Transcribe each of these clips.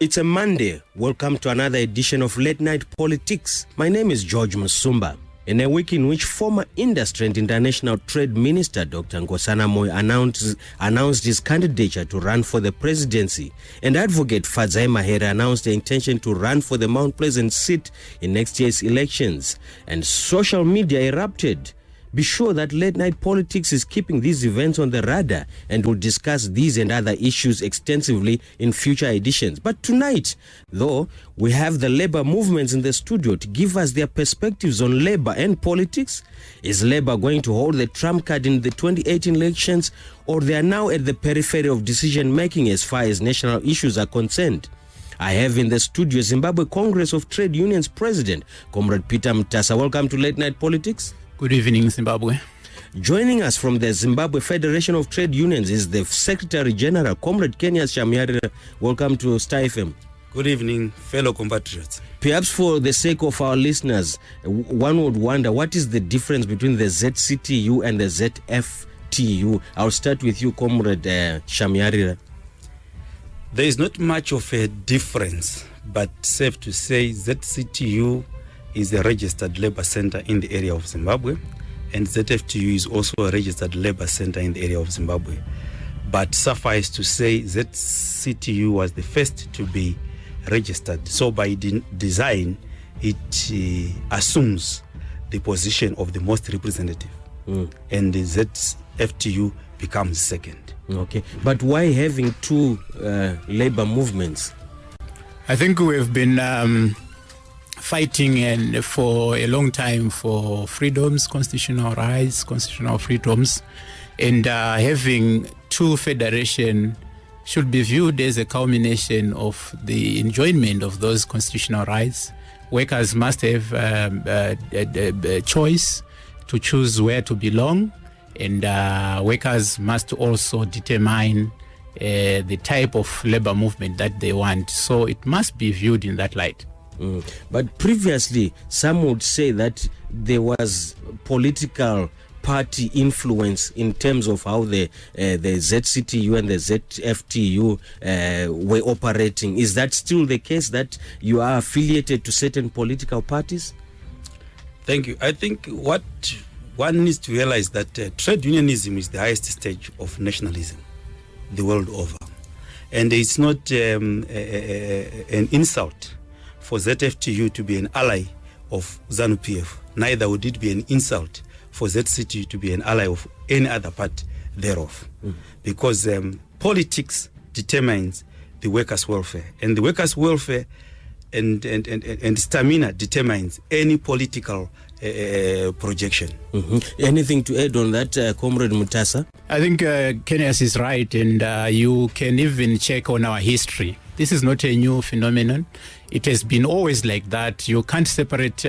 It's a Monday. Welcome to another edition of Late Night Politics. My name is George Musumba. In a week in which former Industry and International Trade Minister Dr. Nkosana Moyo announced his candidature to run for the presidency, and Advocate Fadzai Mahere announced the intention to run for the Mount Pleasant seat in next year's elections, and social media erupted. Be sure that Late Night Politics is keeping these events on the radar, and will discuss these and other issues extensively in future editions. But tonight, though, we have the labor movements in the studio to give us their perspectives on labor and politics. Is labor going to hold the trump card in the 2018 elections, or they are now at the periphery of decision making as far as national issues are concerned? I have in the studio Zimbabwe Congress of Trade Unions President, Comrade Peter Mutasa. Welcome to Late Night Politics. Good evening, Zimbabwe. Joining us from the Zimbabwe Federation of Trade Unions is the Secretary General, Comrade Kennias Shamuyarira. Welcome to Starfm. Good evening, fellow compatriots. Perhaps for the sake of our listeners, one would wonder what is the difference between the ZCTU and the ZFTU. I'll start with you, Comrade Shamuyarira. There is not much of a difference, but safe to say ZCTU is a registered labor center in the area of Zimbabwe, and ZFTU is also a registered labor center in the area of Zimbabwe. But suffice to say, ZCTU was the first to be registered. So by design, it assumes the position of the most representative, and the ZFTU becomes second. Okay, but why having two labor movements? I think we have been fighting for a long time for freedoms, constitutional rights, constitutional freedoms, and having two federations should be viewed as a culmination of the enjoyment of those constitutional rights. Workers must have a choice to choose where to belong, and workers must also determine the type of labor movement that they want. So it must be viewed in that light. But previously, some would say that there was political party influence in terms of how the ZCTU and the ZFTU were operating. Is that still the case, that you are affiliated to certain political parties? Thank you. I think what one needs to realize that trade unionism is the highest stage of nationalism the world over. And it's not an insult for ZFTU to be an ally of ZANU-PF. Neither would it be an insult for ZCTU to be an ally of any other part thereof. Because politics determines the workers' welfare, and the workers' welfare and stamina determines any political projection. Anything to add on that, Comrade Mutasa? I think Kennias is right, and you can even check on our history. This is not a new phenomenon. It has been always like that. You can't separate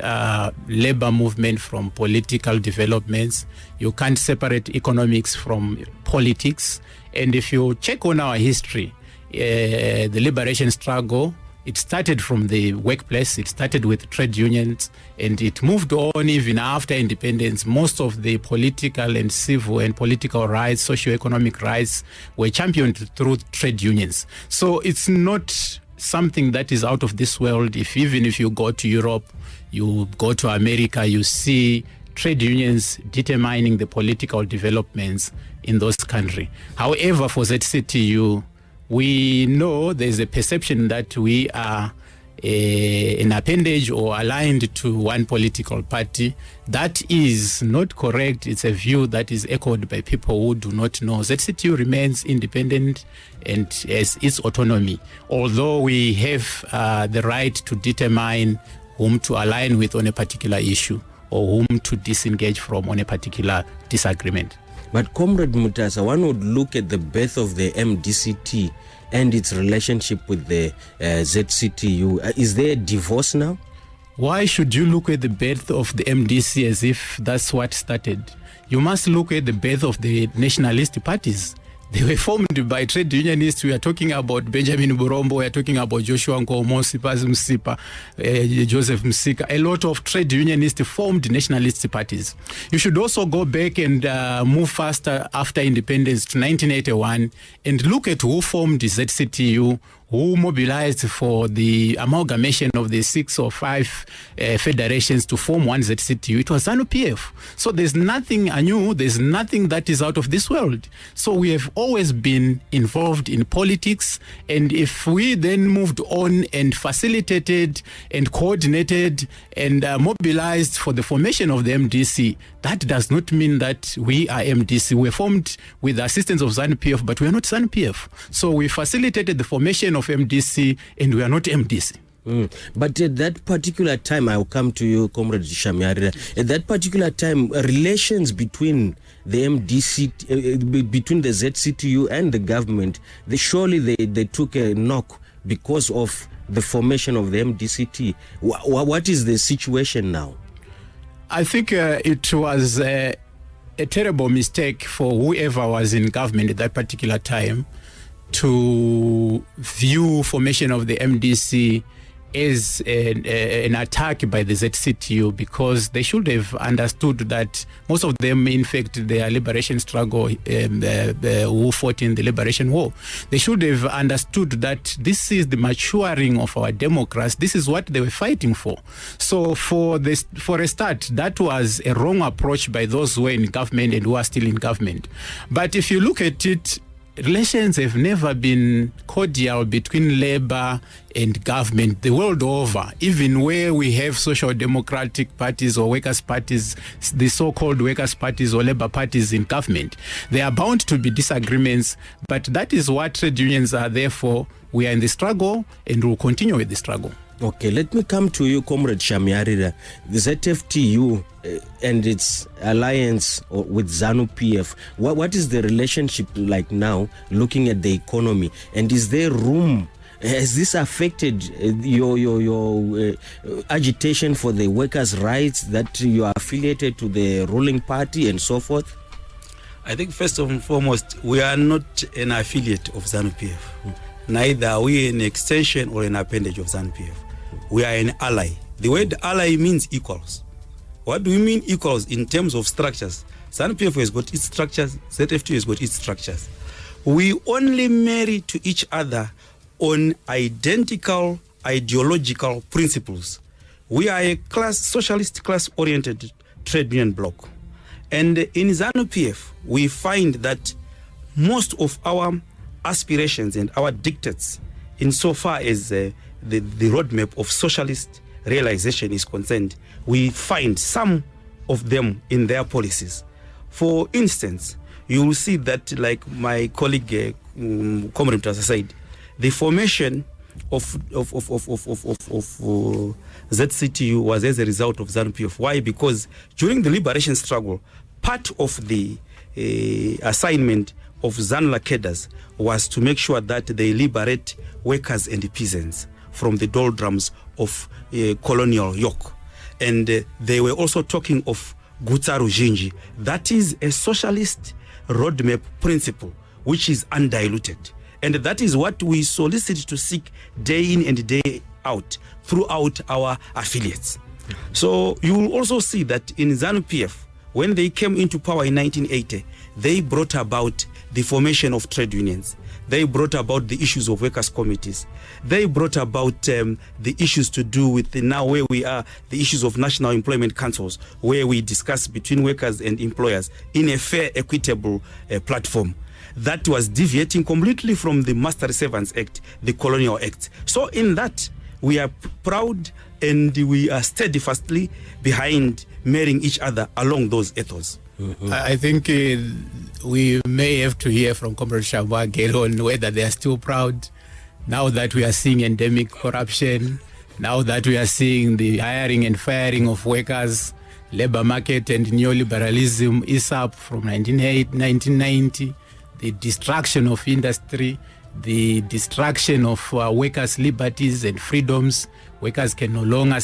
labor movement from political developments. You can't separate economics from politics. And if you check on our history, the liberation struggle, it started from the workplace. It started with trade unions, and it moved on even after independence. Most of the political and civil and political rights, socio-economic rights, were championed through trade unions. So it's not something that is out of this world. Even if you go to Europe, you go to America, you see trade unions determining the political developments in those countries. However, for ZCTU, we know there's a perception that we are an appendage or aligned to one political party. That is not correct. It's a view that is echoed by people who do not know. ZCTU remains independent and has its autonomy, although we have the right to determine whom to align with on a particular issue or whom to disengage from on a particular disagreement. But Comrade Mutasa, one would look at the birth of the MDCT and its relationship with the ZCTU. Is there a divorce now? Why should you look at the birth of the MDC as if that's what started? You must look at the birth of the nationalist parties. They were formed by trade unionists. We are talking about Benjamin Burombo, we are talking about Joshua Nkomo, Sipaz Msipa, Joseph Msika. A lot of trade unionists formed nationalist parties. You should also go back and move faster after independence to 1981 and look at who formed the ZCTU, who mobilized for the amalgamation of the 6 or 5 federations to form one ZCTU. It was ZANU-PF. So there's nothing anew, there's nothing that is out of this world. So we have always been involved in politics, and if we then moved on and facilitated and coordinated and mobilized for the formation of the MDC, that does not mean that we are MDC. We're formed with the assistance of ZANU-PF, but we are not ZANU-PF. So we facilitated the formation of MDC, and we are not MDC. But at that particular time, I will come to you, Comrade Shamuyarira. At that particular time, relations between the MDC, between the ZCTU and the government, surely they took a knock because of the formation of the MDCT. What is the situation now? I think it was a terrible mistake for whoever was in government at that particular time to view formation of the MDC as an attack by the ZCTU, because they should have understood that most of them, in fact, their liberation struggle, who fought in the liberation war, they should have understood that this is the maturing of our democracy. This is what they were fighting for. So for a start, that was a wrong approach by those who were in government and who are still in government. But if you look at it, relations have never been cordial between labor and government the world over, even where we have social democratic parties or workers' parties, the so-called workers' parties or labor parties in government. There are bound to be disagreements, but that is what trade unions are there for. We are in the struggle and we'll continue with the struggle. Okay, let me come to you, Comrade Shamuyarira. The ZFTU and its alliance with ZANU-PF, what is the relationship like now, looking at the economy? And is there room, has this affected your agitation for the workers' rights, that you are affiliated to the ruling party and so forth? I think first and foremost, we are not an affiliate of ZANU-PF. Neither are we an extension or an appendage of ZANU-PF. We are an ally. The word ally means equals. What do we mean equals in terms of structures? ZANU-PF has got its structures, ZFTU has got its structures. We only marry to each other on identical ideological principles. We are a socialist class-oriented trade union bloc. And in ZANU-PF, we find that most of our aspirations and our dictates, insofar as the roadmap of socialist realization is concerned, we find some of them in their policies. For instance, you will see that, like my colleague Comrade Mutasa said, the formation of ZCTU was as a result of ZANU-PF. Why? Because during the liberation struggle, part of the assignment of ZANU cadres was to make sure that they liberate workers and peasants from the doldrums of colonial yoke. And they were also talking of Gutsaru Jinji. That is a socialist roadmap principle which is undiluted. And that is what we solicit to seek day in and day out throughout our affiliates. So you will also see that in ZANU-PF, when they came into power in 1980, they brought about the formation of trade unions. They brought about the issues of workers' committees. They brought about the issues to do with now where we are, the issues of national employment councils, where we discuss between workers and employers in a fair, equitable platform. That was deviating completely from the Master Servants Act, the Colonial Act. So in that, we are proud and we are steadfastly behind marrying each other along those ethos. Mm-hmm. I think we may have to hear from Comrade Shamuyarira on whether they are still proud now that we are seeing endemic corruption, now that we are seeing the hiring and firing of workers, labor market and neoliberalism is up from 1990, the destruction of industry, the destruction of workers' liberties and freedoms. Workers can no longer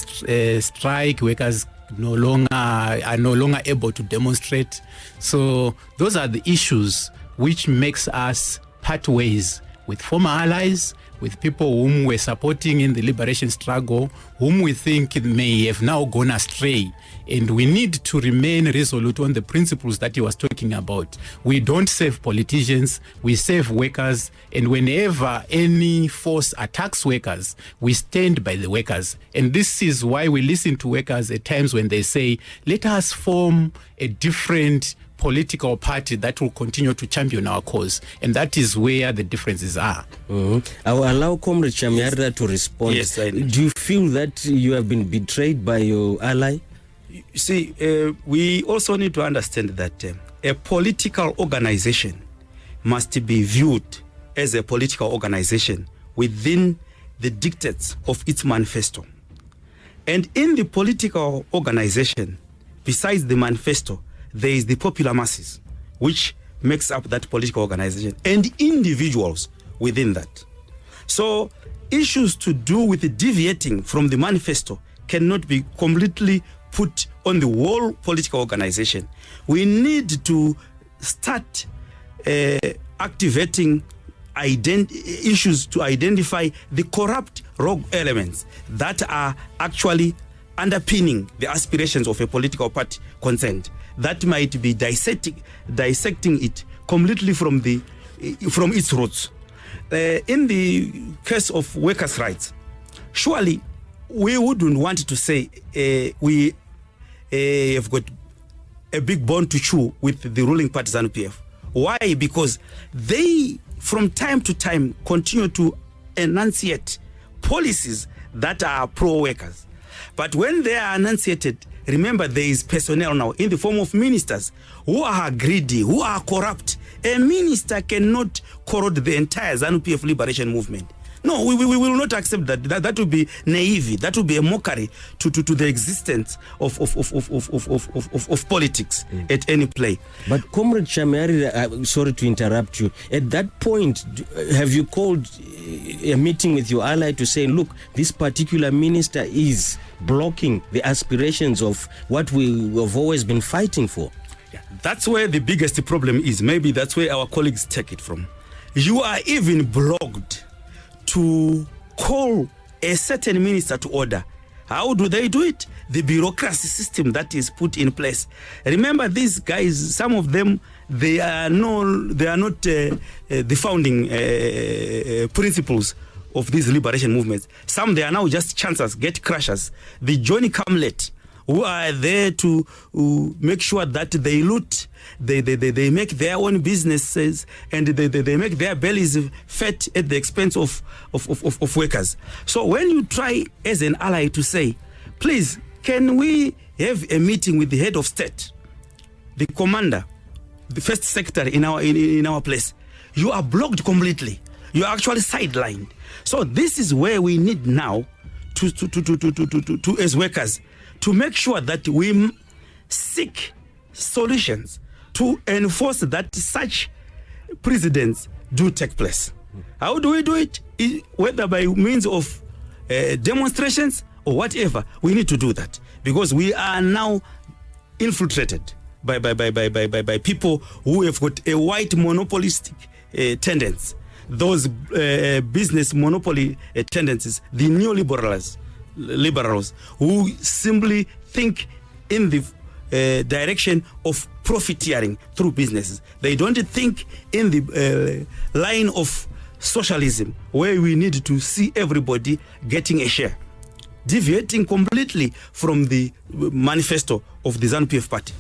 strike, workers are no longer able to demonstrate. So those are the issues which makes us part ways with former allies, with people whom we're supporting in the liberation struggle, whom we think may have now gone astray. And we need to remain resolute on the principles that he was talking about. We don't save politicians, we save workers. And whenever any force attacks workers, we stand by the workers. And this is why we listen to workers at times when they say, let us form a different political party that will continue to champion our cause. And that is where the differences are. I will allow Comrade Shamuyarira to respond. Yes, I know. Do you feel that you have been betrayed by your ally? You see, we also need to understand that a political organization must be viewed as a political organization within the dictates of its manifesto. And in the political organization, besides the manifesto, there is the popular masses, which makes up that political organization, and individuals within that. So issues to do with deviating from the manifesto cannot be completely put on the whole political organization. We need to start activating issues to identify the corrupt rogue elements that are actually underpinning the aspirations of a political party concerned. That might be dissecting it completely from its roots. In the case of workers' rights, surely we wouldn't want to say we have got a big bone to chew with the ruling party ZANU-PF. Why? Because they, from time to time, continue to enunciate policies that are pro-workers. But when they are enunciated, remember there is personnel now in the form of ministers who are greedy, who are corrupt. A minister cannot corrode the entire ZANU-PF liberation movement. No, we will not accept that. That would be naive. That would be a mockery to the existence of politics at any play. But Comrade Shamuyarira, sorry to interrupt you. At that point, have you called a meeting with your ally to say, look, this particular minister is blocking the aspirations of what we have always been fighting for? Yeah, that's where the biggest problem is. Maybe that's where our colleagues take it from. You are even blocked to call a certain minister to order. How do they do it? The bureaucracy system that is put in place. Remember, these guys, some of them, they are not the founding principles of these liberation movements. Some, they are now just chancers, gate crashers, the Johnny Come-Late, who are there to make sure that they loot, they make their own businesses, and they make their bellies fat at the expense of workers. So when you try as an ally to say, please, can we have a meeting with the head of state, the commander, the first secretary in our place, you are blocked completely. You are actually sidelined. So this is where we need now to as workers, to make sure that we seek solutions to enforce that such precedents do take place. How do we do it? Whether by means of demonstrations or whatever, we need to do that, because we are now infiltrated by people who have got a white monopolistic tendency, those business monopoly tendencies, the neoliberals, who simply think in the direction of profiteering through businesses. They don't think in the line of socialism, where we need to see everybody getting a share, deviating completely from the manifesto of the ZANU-PF party.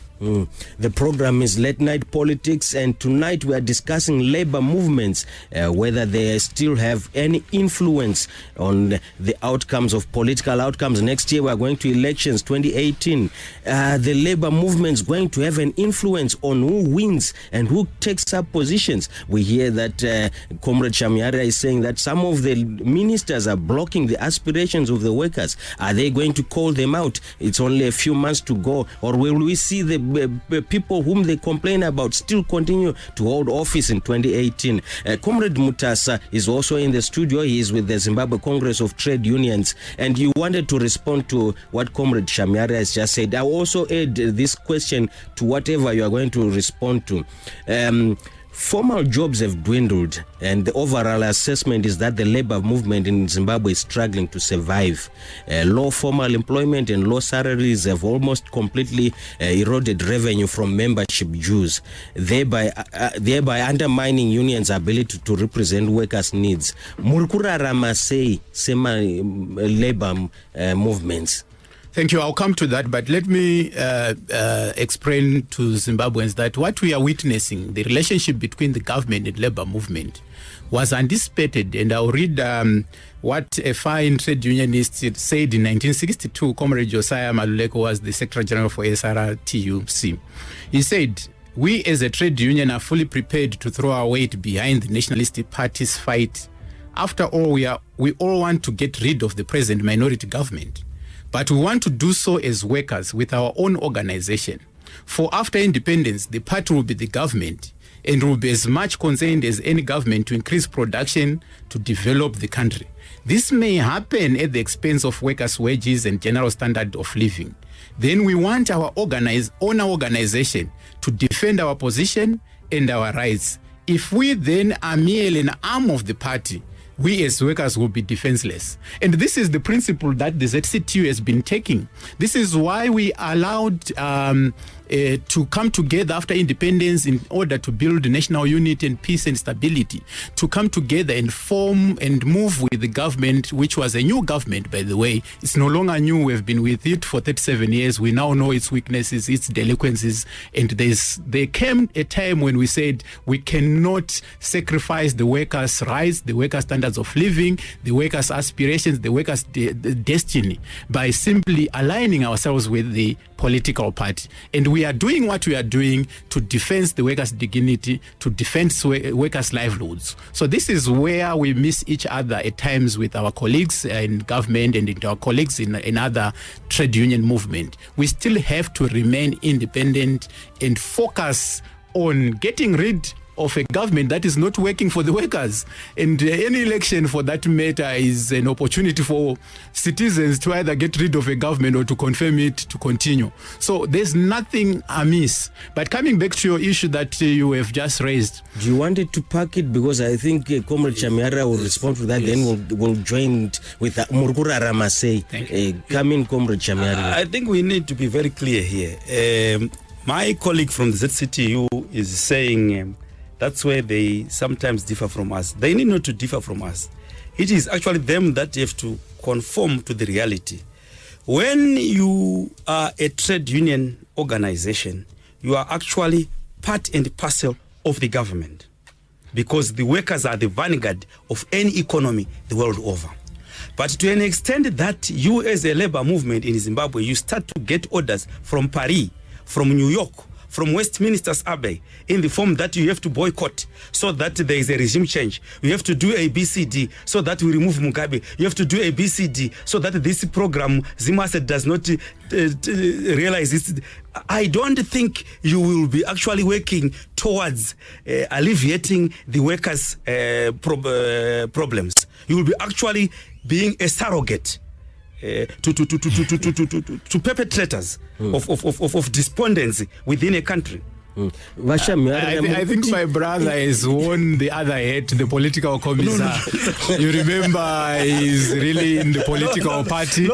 The program is Late Night Politics, and tonight we are discussing labor movements, whether they still have any influence on the outcomes of political outcomes. Next year we are going to elections, 2018. The labor movements going to have an influence on who wins and who takes up positions. We hear that Comrade Shamuyarira is saying that some of the ministers are blocking the aspirations of the workers. Are they going to call them out? It's only a few months to go. Or will we see the people whom they complain about still continue to hold office in 2018? Comrade Mutasa is also in the studio. He is with the Zimbabwe Congress of Trade Unions, and you wanted to respond to what Comrade Shamuyarira has just said. I also add this question to whatever you are going to respond to. Formal jobs have dwindled, and the overall assessment is that the labor movement in Zimbabwe is struggling to survive. Low formal employment and low salaries have almost completely eroded revenue from membership dues, thereby undermining unions' ability to represent workers' needs. Murikurarama say sema labor movements. Thank you. I'll come to that, but let me explain to Zimbabweans that what we are witnessing, the relationship between the government and labor movement, was anticipated. And I'll read what a fine trade unionist said in 1962. Comrade Josiah Maluleko was the Secretary General for ZCTU. He said, "We as a trade union are fully prepared to throw our weight behind the nationalistic party's fight. After all, we all want to get rid of the present minority government. But we want to do so as workers with our own organization. For after independence, the party will be the government and will be as much concerned as any government to increase production to develop the country. This may happen at the expense of workers' wages and general standard of living. Then we want our own organization to defend our position and our rights. If we then are merely an arm of the party, we as workers will be defenseless." And this is the principle that the ZCTU has been taking. This is why we allowed to come together after independence in order to build national unity and peace and stability, to come together and form and move with the government, which was a new government, by the way. It's no longer new. We've been with it for 37 years. We now know its weaknesses, its delinquencies. And there came a time when we said we cannot sacrifice the workers' rights, the workers' standards of living, the workers' aspirations, the workers' destiny by simply aligning ourselves with the political party. And we are doing what we are doing to defend the workers' dignity, to defend workers' livelihoods. So this is where we miss each other at times with our colleagues in government and our colleagues in other trade union movement. We still have to remain independent and focus on getting rid of a government that is not working for the workers. And any election for that matter is an opportunity for citizens to either get rid of a government or to confirm it to continue. So there's nothing amiss. But coming back to your issue that you have just raised. Do you want it to pack it? Because I think Comrade Shamuyarira will respond to that. Yes. Then we'll join it with Murukura Ramasei. Come in, Comrade Shamuyarira. I think we need to be very clear here. My colleague from the ZCTU is saying that's where they sometimes differ from us. They need not to differ from us. It is actually them that have to conform to the reality. When you are a trade union organization, you are actually part and parcel of the government, because the workers are the vanguard of any economy the world over. But to an extent that you as a labor movement in Zimbabwe, you start to get orders from Paris, from New York, from Westminster's Abbey, in the form that you have to boycott so that there is a regime change. You have to do a BCD so that we remove Mugabe. You have to do a BCD so that this program, Zimbabwe does not realize this. I don't think you will be actually working towards alleviating the workers' problems. You will be actually being a surrogate to perpetrators of despondency within a country. I think my brother has won the other hat, the political commissar. You remember, he's really in the political party.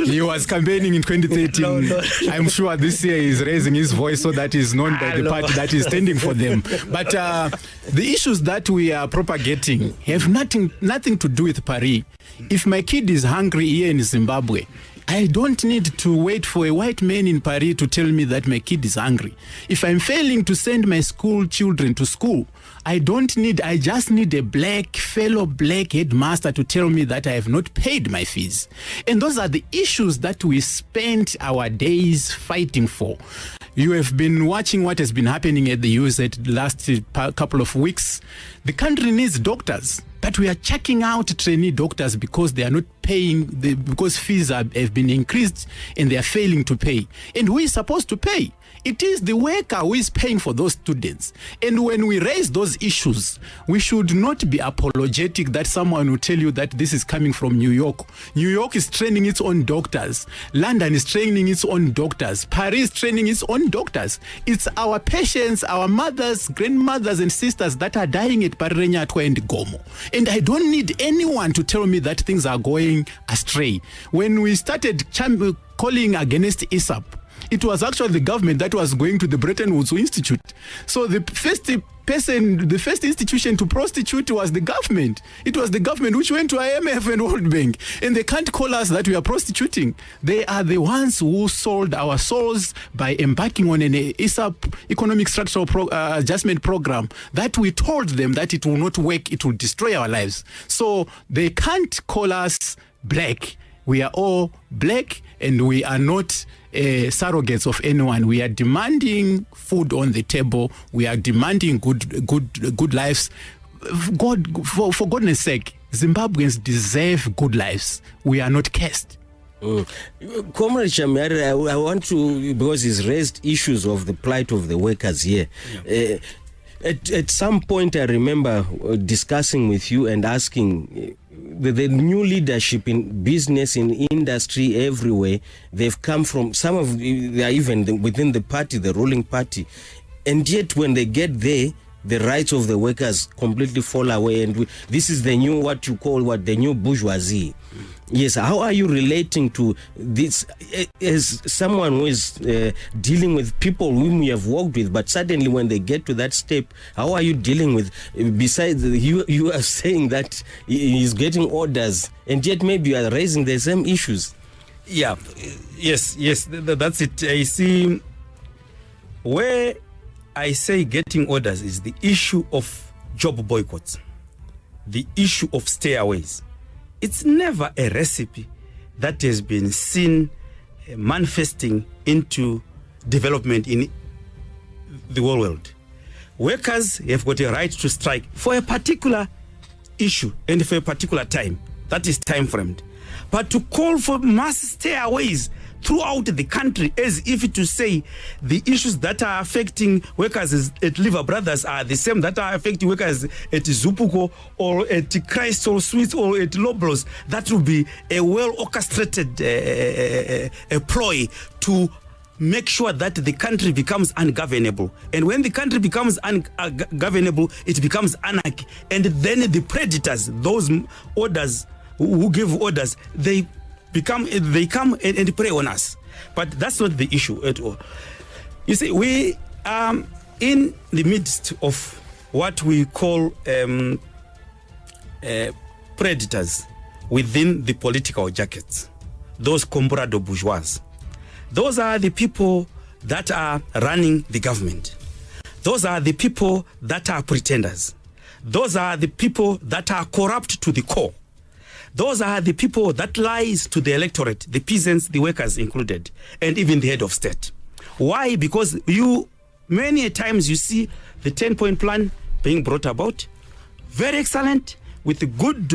He was campaigning in 2013. I'm sure this year he's raising his voice so that he's known by the party that is standing for them. But the issues that we are propagating have nothing to do with Paris. If my kid is hungry here in Zimbabwe, I don't need to wait for a white man in Paris to tell me that my kid is hungry. If I'm failing to send my school children to school, I just need a fellow black headmaster to tell me that I have not paid my fees. And those are the issues that we spent our days fighting for. You have been watching what has been happening at the US the last couple of weeks. The country needs doctors, but we are checking out trainee doctors because they are not paying because fees have been increased and they are failing to pay. And who is supposed to pay? It is the worker who is paying for those students. And when we raise those issues, we should not be apologetic that someone will tell you that this is coming from New York. New York is training its own doctors. London is training its own doctors. Paris is training its own doctors. It's our patients, our mothers, grandmothers and sisters that are dying at Parenyatwa and Gomo. And I don't need anyone to tell me that things are going astray. When we started calling against ISAP, it was actually the government that was going to the Bretton Woods Institute. So the first institution to prostitute was the government. It was the government which went to IMF and World Bank. And they can't call us that we are prostituting. They are the ones who sold our souls by embarking on an ISAP, Economic Structural Adjustment Program, that we told them that it will not work, it will destroy our lives. So they can't call us black. We are all black and we are not surrogates of anyone. We are demanding food on the table. We are demanding good lives. For goodness sake, Zimbabweans deserve good lives. We are not cursed. Comrade Shamuyarira, I want to, because he's raised issues of the plight of the workers here. Yeah. At some point, I remember discussing with you and asking the new leadership in business, in industry, everywhere. They've come from, some of they are even within the party, the ruling party. And yet when they get there, the rights of the workers completely fall away. And this is the new, what you call, the new bourgeoisie. Yes, how are you relating to this as someone who is dealing with people whom you have worked with, but suddenly when they get to that step, how are you dealing with, besides you are saying that he's getting orders, and yet maybe you are raising the same issues? Yeah, yes, that's it. I see where I say getting orders is the issue of job boycotts, the issue of stayaways. It's never a recipe that has been seen manifesting into development in the whole world. Workers have got a right to strike for a particular issue and for a particular time. That is time framed. But to call for mass stayaways throughout the country as if to say the issues that are affecting workers at Liver Brothers are the same that are affecting workers at Zupuko or at Christ or Swiss or at Loblos, that will be a well-orchestrated ploy to make sure that the country becomes ungovernable. And when the country becomes ungovernable, it becomes anarchy. And then the predators, those orders who give orders, they come and prey on us. But that's not the issue at all. You see, we are in the midst of what we call predators within the political jackets, those comprado bourgeois. Those are the people that are running the government. Those are the people that are pretenders. Those are the people that are corrupt to the core. Those are the people that lies to the electorate, the peasants, the workers included, and even the head of state. Why? Because many times you see the 10-point plan being brought about, very excellent, with good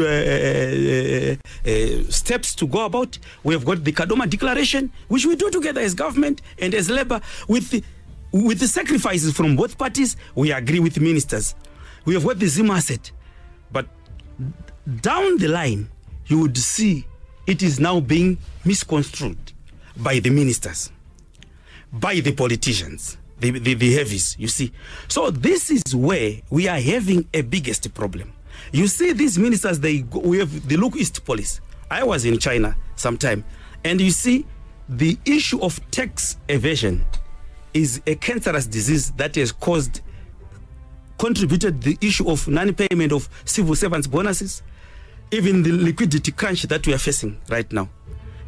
steps to go about. We have got the Kadoma Declaration, which we do together as government and as labor, with the sacrifices from both parties. We agree with the ministers. We have got the Zim asset. But down the line, you would see it is now being misconstrued by the ministers, by the politicians, the heavies, you see. So this is where we are having a biggest problem. You see, these ministers, they look East Police. I was in China sometime, and you see, the issue of tax evasion is a cancerous disease that has contributed the issue of non-payment of civil servants' bonuses, even the liquidity crunch that we are facing right now.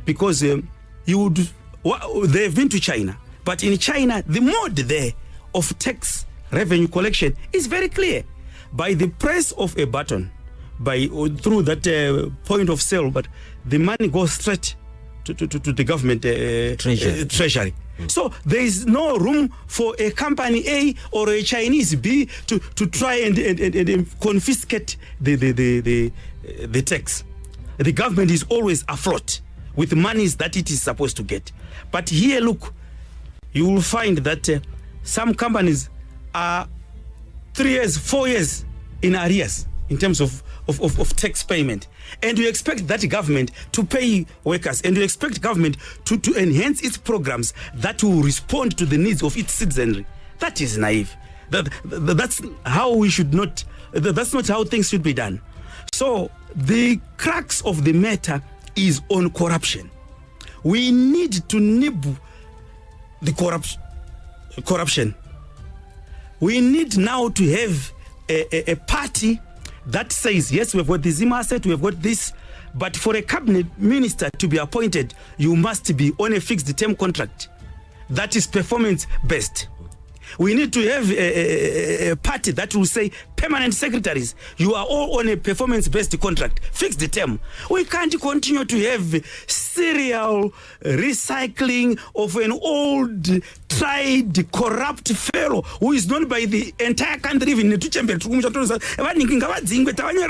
Because they've been to China, but in China, the mode there of tax revenue collection is very clear. By the press of a button, through that point of sale, but the money goes straight to the government treasury. So there is no room for a company A or a Chinese B to try and confiscate the tax. the government is always afloat with monies that it is supposed to get. But here, look, you will find that some companies are 3 years, 4 years in arrears in terms of tax payment. And you expect that government to pay workers, and you expect government to enhance its programs that will respond to the needs of its citizenry. That is naive. That's how we should not, that's not how things should be done. So the crux of the matter is on corruption. We need to nib the corruption. We need now to have a party that says, yes, we've got the Zima asset, we've got this, but for a cabinet minister to be appointed, you must be on a fixed term contract that is performance based. We need to have a party that will say, permanent secretaries, you are all on a performance-based contract, fixed term. We can't continue to have serial recycling of an old, tried, corrupt fellow who is known by the entire country. Even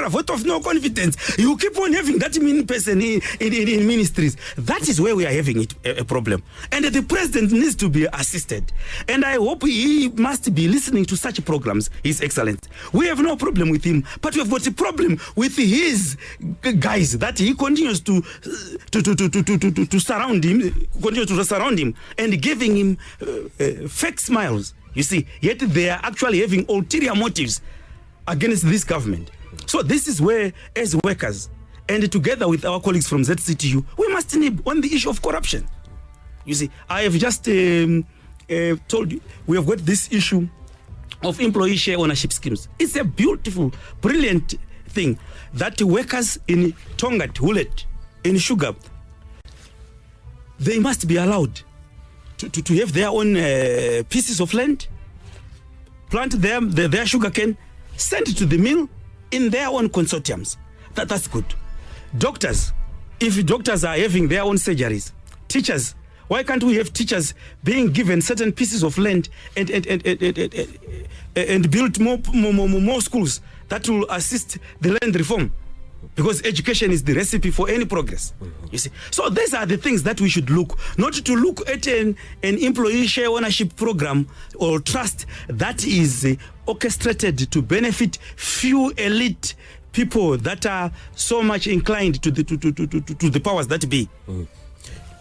vote of no confidence. You keep on having that mean person in ministries. That is where we are having a problem. And the president needs to be assisted. And I hope he must be listening to such programs, His Excellency. We have no problem with him, but we have got a problem with his guys that he continues to surround him, and giving him fake smiles. You see, yet they are actually having ulterior motives against this government. So this is where, as workers, and together with our colleagues from ZCTU, we must nib on the issue of corruption. You see, I have just told you, we have got this issue of employee share ownership schemes. It's a beautiful, brilliant thing that workers in Tongat, Hullet, in Sugar, they must be allowed to have their own pieces of land, plant their sugar cane, send it to the mill in their own consortiums. That's good. Doctors, if doctors are having their own surgeries, teachers, why can't we have teachers being given certain pieces of land and build more schools that will assist the land reform? Because education is the recipe for any progress. You see, so these are the things that we should look, not to look at an employee share ownership program or trust that is orchestrated to benefit few elite people that are so much inclined to the powers that be.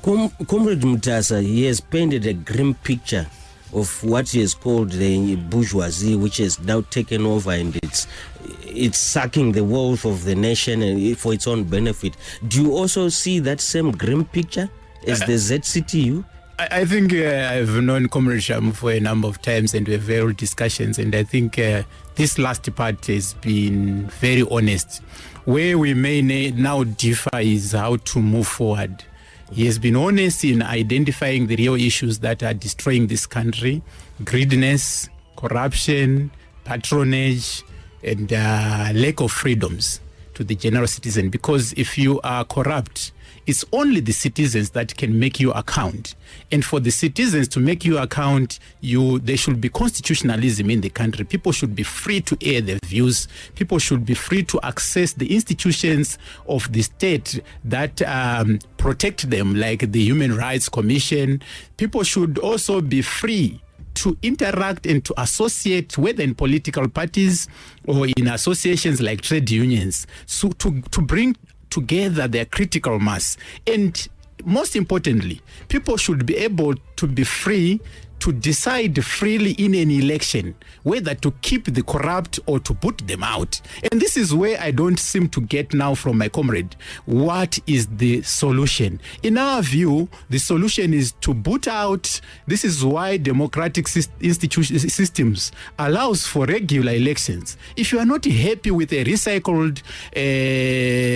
Comrade Mutasa, he has painted a grim picture of what he has called the bourgeoisie, which has now taken over, and it's sucking the wealth of the nation and for its own benefit. Do you also see that same grim picture as the ZCTU? I think I've known Comrade Sham for a number of times, and we have various discussions, and I think this last part has been very honest. Where we may now differ is how to move forward. He has been honest in identifying the real issues that are destroying this country: greediness, corruption, patronage, and lack of freedoms to the general citizen. Because if you are corrupt, it's only the citizens that can make you account. And for the citizens to make you account, there should be constitutionalism in the country. People should be free to air their views. People should be free to access the institutions of the state that protect them, like the Human Rights Commission. People should also be free to interact and to associate, whether in political parties or in associations like trade unions, so to bring together their critical mass. And most importantly, people should be able to be free to decide freely in an election whether to keep the corrupt or to put them out. And this is where I don't seem to get now from my comrade. What is the solution? In our view, the solution is to boot out. This is why democratic systems allows for regular elections. If you are not happy with a recycled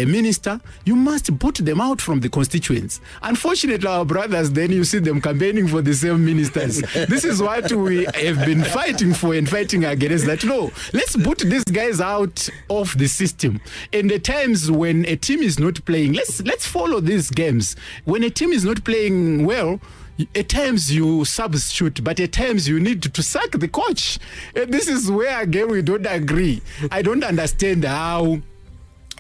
minister, you must boot them out from the constituents. Unfortunately, our brothers, then you see them campaigning for the same ministers. This is what we have been fighting for and fighting against, that no, let's put these guys out of the system. And the times when a team is not playing, let's follow these games. When a team is not playing well, at times you substitute, but at times you need to sack the coach. And this is where, again, we don't agree. I don't understand how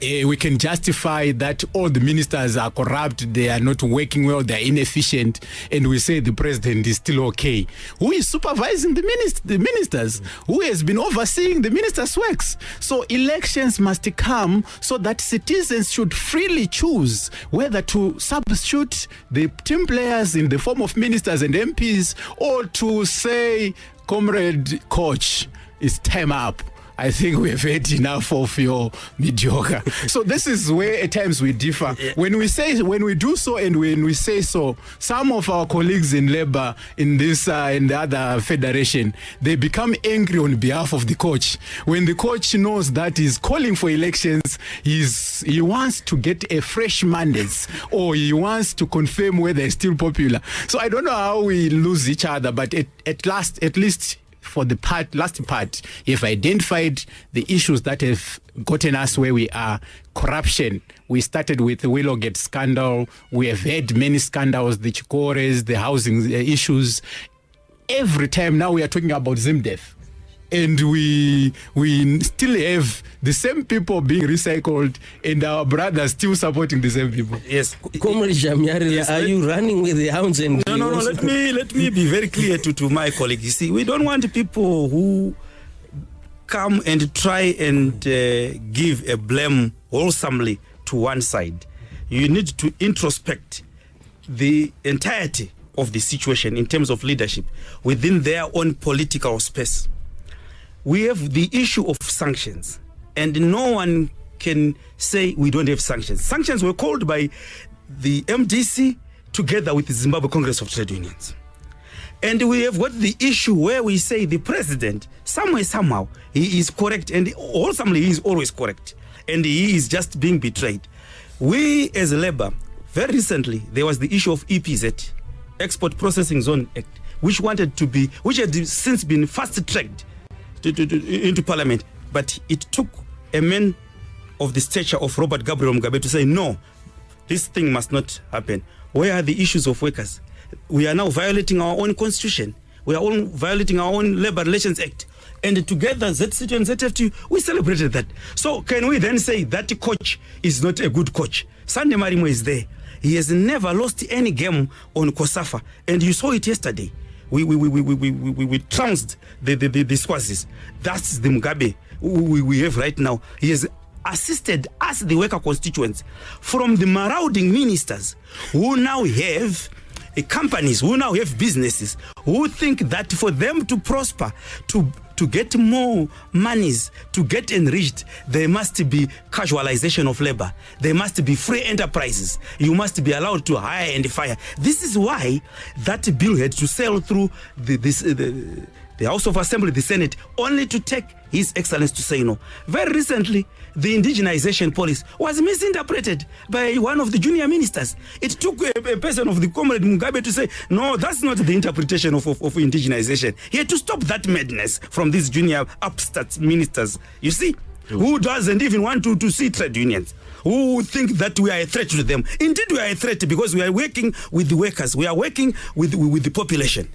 we can justify that all the ministers are corrupt, they are not working well, they are inefficient, and we say the president is still okay. Who is supervising the ministers? Who has been overseeing the ministers' works? So elections must come so that citizens should freely choose whether to substitute the team players in the form of ministers and MPs, or to say, comrade coach, it's time up. I think we have had enough of your mediocre. So this is where at times we differ. When we do so and when we say so, some of our colleagues in Labour, in this in the other federation, they become angry on behalf of the coach. When the coach knows that he's calling for elections, he wants to get a fresh mandate, or he wants to confirm whether he's still popular. So I don't know how we lose each other, but at least for the last part, if identified the issues that have gotten us where we are. Corruption. We started with the Willowgate scandal. We have had many scandals, the Chikores, the housing issues. Every time now we are talking about ZimDef. And we still have the same people being recycled and our brothers still supporting the same people. Yes. Comrade Shamuyarira, yes, are you running with the hounds? And no. Let me be very clear to my colleagues. You see, we don't want people who come and try and give a blame wholesomely to one side. You need to introspect the entirety of the situation in terms of leadership within their own political space. We have the issue of sanctions, and no one can say we don't have sanctions. Sanctions were called by the MDC together with the Zimbabwe Congress of Trade Unions. And we have got the issue where we say the president, somehow, he is correct, and wholesomely he is always correct, and he is just being betrayed. We as Labour, very recently, there was the issue of EPZ, Export Processing Zone Act, which had since been fast-tracked into Parliament, but it took a man of the stature of Robert Gabriel Mugabe to say, no, this thing must not happen. Where are the issues of workers? We are now violating our own constitution. We are all violating our own Labour Relations Act. And together, ZCTU and ZFTU, we celebrated that. So can we then say that coach is not a good coach? Sunday Marimo is there. He has never lost any game on COSAFA. And you saw it yesterday. We trounced the Swazis. That's the Mugabe we have right now. He has assisted us, the worker constituents, from the marauding ministers who now have companies, who now have businesses, who think that for them to prosper, to get more monies, to get enriched, there must be casualization of labor. There must be free enterprises. You must be allowed to hire and fire. This is why that bill had to sail through the House of Assembly, the Senate, only to take His Excellency to say no. Very recently, the indigenization policy was misinterpreted by one of the junior ministers. It took a person of the Comrade Mugabe to say, no, that's not the interpretation of indigenization. He had to stop that madness from these junior upstart ministers. You see, who doesn't even want to see trade unions, who think that we are a threat to them. Indeed, we are a threat because we are working with the workers. We are working with the population.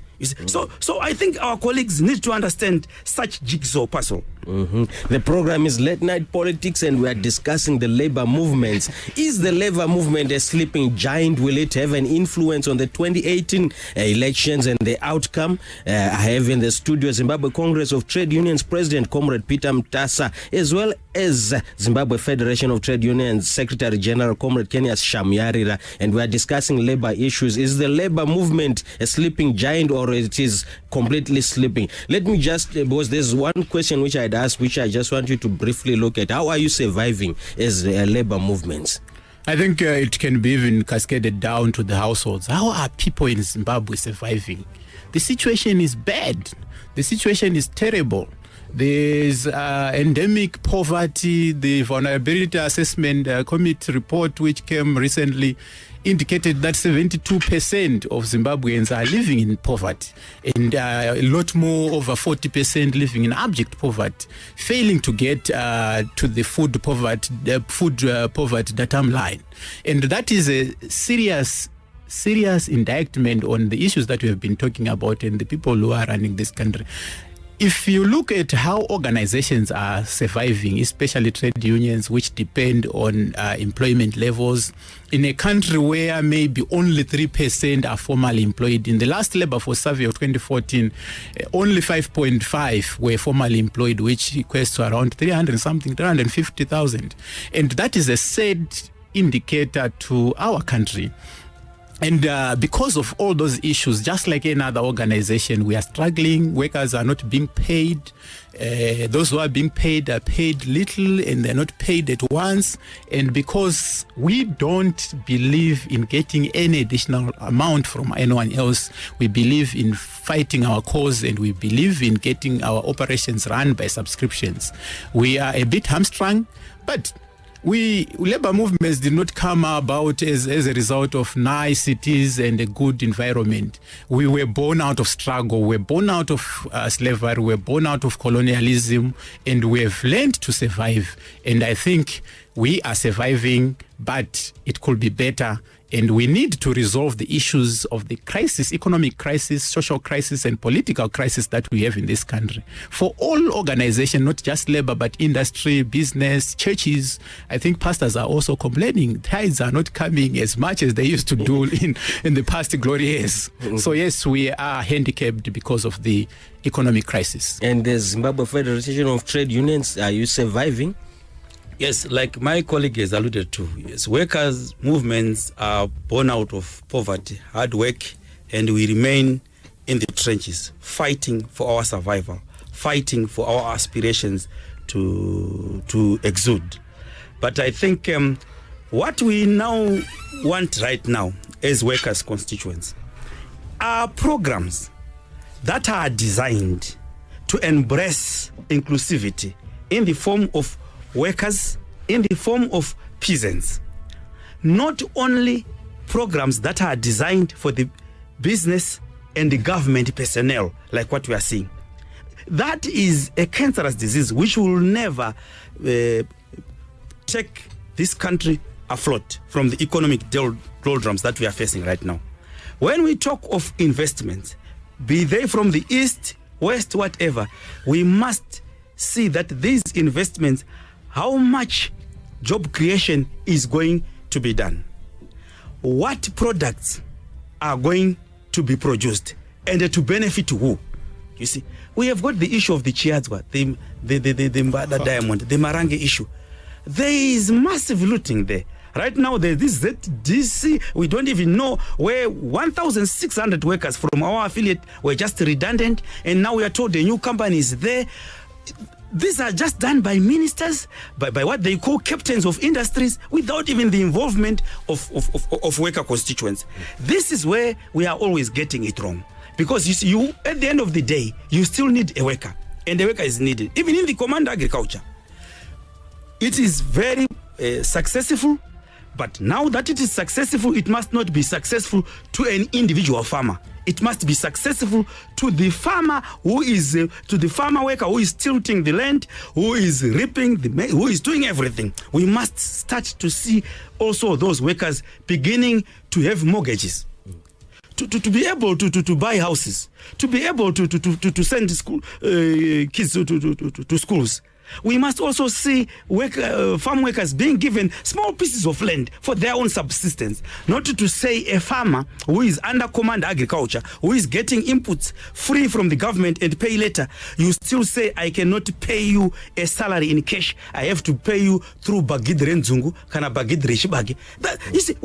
So I think our colleagues need to understand such jigsaw puzzle. The program is Late Night Politics, and we are discussing the labor movements. Is the labor movement a sleeping giant? Will it have an influence on the 2018 elections and the outcome? I have in the studio Zimbabwe Congress of Trade Unions President Comrade Peter Mutasa, as well as Zimbabwe Federation of Trade Unions Secretary General Comrade Kennias Shamuyarira, and we are discussing labor issues. Is the labor movement a sleeping giant, or it is completely sleeping? Let me just, because there's one question which I'd ask, which I just want you to briefly look at. How are you surviving as labor movements? I think it can be even cascaded down to the households. How are people in Zimbabwe surviving? The situation is bad. The situation is terrible. There's endemic poverty. The Vulnerability Assessment Committee report, which came recently, indicated that 72% of Zimbabweans are living in poverty, and a lot more, over 40%, living in abject poverty, failing to get to the food poverty datum line. And that is a serious indictment on the issues that we have been talking about and the people who are running this country. If you look at how organizations are surviving, especially trade unions, which depend on employment levels, in a country where maybe only 3% are formally employed, in the last labor force survey of 2014, only 5.5 were formally employed, which equates to around 350,000. And that is a sad indicator to our country. And because of all those issues, just like any other organization, we are struggling. Workers are not being paid. Those who are being paid are paid little, and they're not paid at once. And because we don't believe in getting any additional amount from anyone else, we believe in fighting our cause, and we believe in getting our operations run by subscriptions. We are a bit hamstrung, but labor movements did not come about as a result of nice cities and a good environment. We were born out of struggle. We were born out of slavery. We were born out of colonialism, and we have learned to survive. And I think we are surviving, but it could be better. And we need to resolve the issues of the crisis, economic crisis, social crisis, and political crisis that we have in this country. For all organizations, not just labor, but industry, business, churches, I think pastors are also complaining. Tithes are not coming as much as they used to do in the past glory years. So yes, we are handicapped because of the economic crisis. And the Zimbabwe Federation of Trade Unions, are you surviving? Yes, like my colleague has alluded to, yes, workers' movements are born out of poverty, hard work, and we remain in the trenches, fighting for our survival, fighting for our aspirations to exude. But I think what we now want right now as workers' constituents are programs that are designed to embrace inclusivity in the form of workers, in the form of peasants. Not only programs that are designed for the business and the government personnel, like what we are seeing. That is a cancerous disease which will never take this country afloat from the economic doldrums that we are facing right now. When we talk of investments, be they from the east, west, whatever, we must see that these investments, how much job creation is going to be done, what products are going to be produced, and to benefit who. You see, we have got the issue of the Chiadzwa, the Mbada diamond, the Marange issue. There is massive looting there. Right now, there's this ZDC, we don't even know, where 1,600 workers from our affiliate were just redundant, and now we are told a new company is there. These are just done by ministers, by what they call captains of industries, without even the involvement of worker constituents. This is where we are always getting it wrong. Because you at the end of the day, you still need a worker, and the worker is needed. Even in the command agriculture, it is very successful, but now that it is successful, it must not be successful to an individual farmer. It must be successful to the farmer who is, to the farmer worker who is tilting the land, who is reaping, who is doing everything. We must start to see also those workers beginning to have mortgages, to be able to buy houses, to be able to send kids to schools. We must also see farm workers being given small pieces of land for their own subsistence. Not to say a farmer who is under command agriculture, who is getting inputs free from the government and pay later, you still say, I cannot pay you a salary in cash. I have to pay you through Bagidre Nzungu, kana Bagidre Shibagi. You see,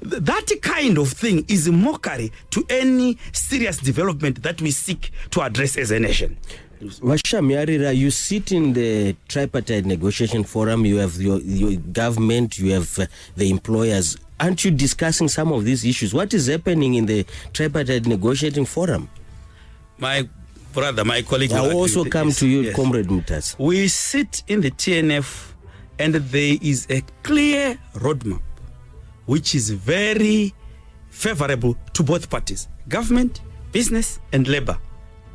that kind of thing is a mockery to any serious development that we seek to address as a nation. Shamuyarira, you sit in the tripartite negotiation forum, you have your government, you have the employers. Aren't you discussing some of these issues? What is happening in the tripartite negotiating forum? My brother, my colleague, I will also come to you, yes. Comrade Mutasa. We sit in the TNF, and there is a clear roadmap which is very favorable to both parties, government, business, and labor,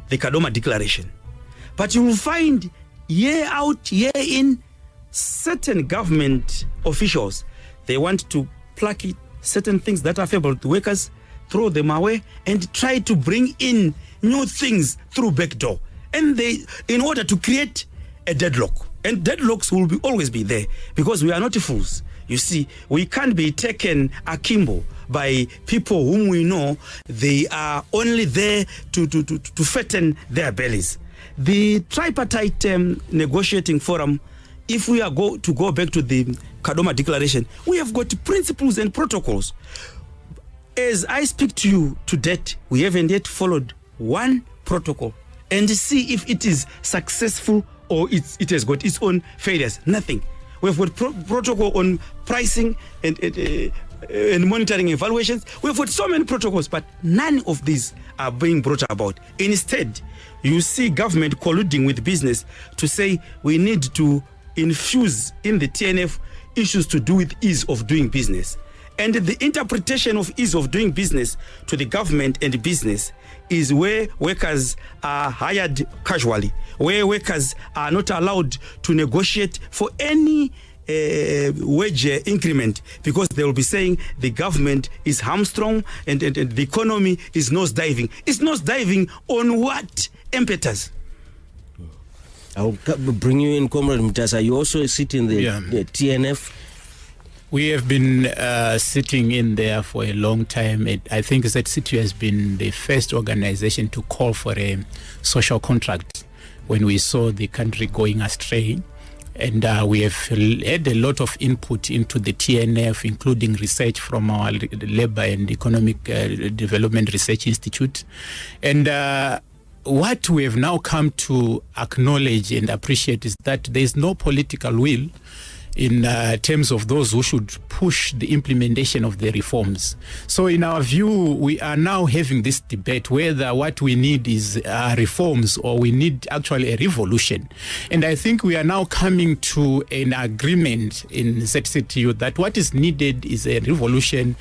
the Kadoma Declaration. But you will find year out, year in, certain government officials, they want to pluck it, certain things that are favorable to workers, throw them away, and try to bring in new things through back door. And in order to create a deadlock, and deadlocks will always be there, because we are not fools. You see, we can't be taken akimbo by people whom we know they are only there to fatten their bellies. The tripartite negotiating forum, if we are to go back to the Kadoma Declaration, we have got principles and protocols. As I speak to you to date, we haven't yet followed one protocol and see if it is successful or it has got its own failures. Nothing. We've got protocol on pricing and monitoring evaluations. We've got so many protocols, but none of these are being brought about. Instead, you see government colluding with business to say we need to infuse in the TNF issues to do with ease of doing business. And the interpretation of ease of doing business to the government and business is where workers are hired casually, where workers are not allowed to negotiate for any wage increment, because they will be saying the government is hamstrung and the economy is nosediving. It's nosediving on what impetus? I'll bring you in, Comrade Mutasa. You also sit in the TNF. We have been sitting in there for a long time. I think ZCTU has been the first organization to call for a social contract when we saw the country going astray. And we have had a lot of input into the TNF, including research from our Labour and Economic Development Research Institute. And what we have now come to acknowledge and appreciate is that there is no political will in terms of those who should push the implementation of the reforms. So in our view, we are now having this debate whether what we need is reforms or we need actually a revolution. And I think we are now coming to an agreement in ZCTU that what is needed is a revolution.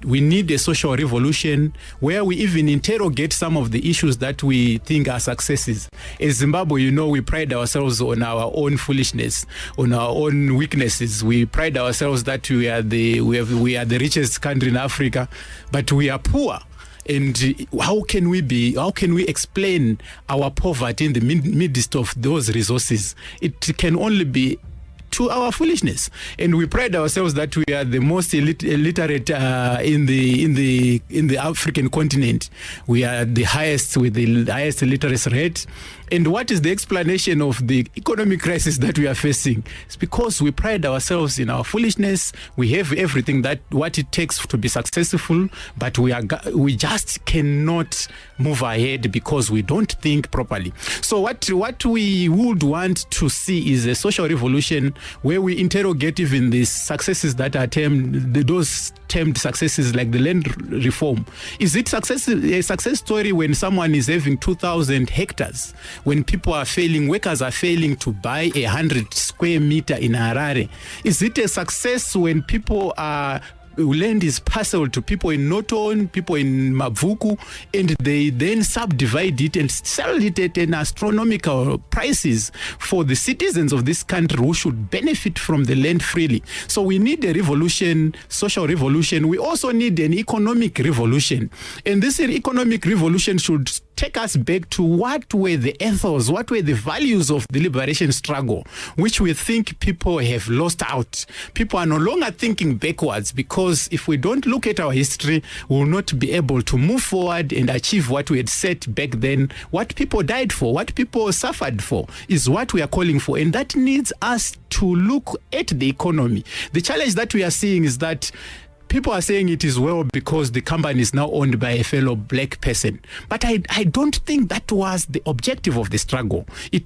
We need a social revolution where we even interrogate some of the issues that we think are successes. In Zimbabwe, you know, we pride ourselves on our own foolishness, on our own weaknesses. We pride ourselves that we are the richest country in Africa, but we are poor. And how can we explain our poverty in the midst of those resources? It can only be to our foolishness. And we pride ourselves that we are the most illiterate in the African continent. We are the highest with the highest literacy rate. And what is the explanation of the economic crisis that we are facing? It's because we pride ourselves in our foolishness. We have everything what it takes to be successful, but we just cannot move ahead because we don't think properly. So what we would want to see is a social revolution where we interrogate even the successes that are those termed successes like the land reform. Is it a success story when someone is having 2,000 hectares? When people are failing, workers are failing to buy 100 square meter in Harare? Is it a success when people are land is parceled to people in Noton, people in Mavuku, and they then subdivide it and sell it at an astronomical prices for the citizens of this country who should benefit from the land freely? So we need a revolution, social revolution. We also need an economic revolution. And this economic revolution should take us back to what were the ethos, what were the values of the liberation struggle, which we think people have lost out. People are no longer thinking backwards, because if we don't look at our history, we will not be able to move forward and achieve what we had set back then. What people died for, what people suffered for, is what we are calling for. And that needs us to look at the economy. The challenge that we are seeing is that people are saying it is well because the company is now owned by a fellow black person. But I don't think that was the objective of the struggle. It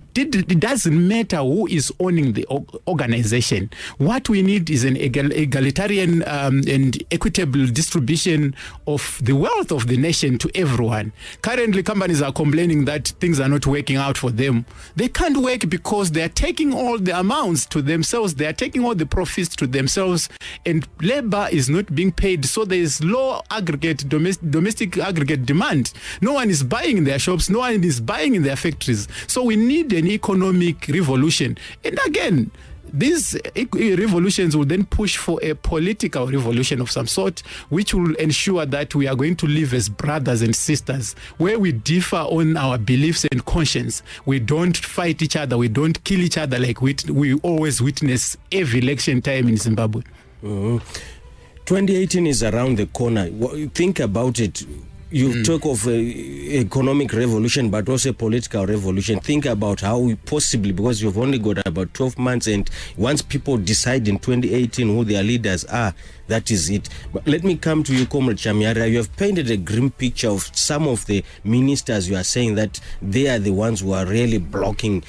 doesn't matter who is owning the organization. What we need is an egalitarian and equitable distribution of the wealth of the nation to everyone. Currently, companies are complaining that things are not working out for them. They can't work because they are taking all the amounts to themselves. They are taking all the profits to themselves, and labor is not being paid, so there is low aggregate domestic aggregate demand. No one is buying in their shops, no one is buying in their factories. So we need an economic revolution. And again, these revolutions will then push for a political revolution of some sort, which will ensure that we are going to live as brothers and sisters, where we differ on our beliefs and conscience. We don't fight each other. We don't kill each other like we always witness every election time in Zimbabwe. 2018 is around the corner. Think about it. You talk of economic revolution, but also political revolution. Think about how we possibly, because you've only got about 12 months, and once people decide in 2018 who their leaders are, that is it. But let me come to you, Comrade Shamuyarira. You have painted a grim picture of some of the ministers. You are saying that they are the ones who are really blocking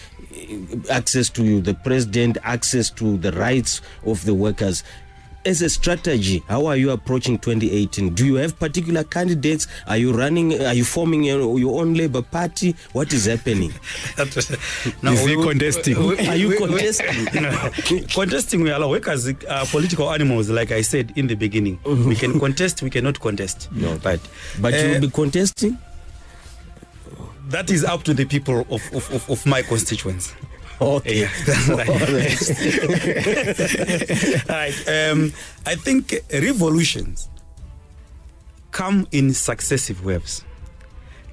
access to the president, access to the rights of the workers. As a strategy, how are you approaching 2018? Do you have particular candidates? Are you forming your own Labour Party? What is happening? Now, is he contesting? Are you contesting? Contesting, we allow workers political animals, like I said in the beginning. We can contest, we cannot contest. No, but you will be contesting? That is up to the people of my constituents. Okay. Yeah, that's right. Right. I think revolutions come in successive waves.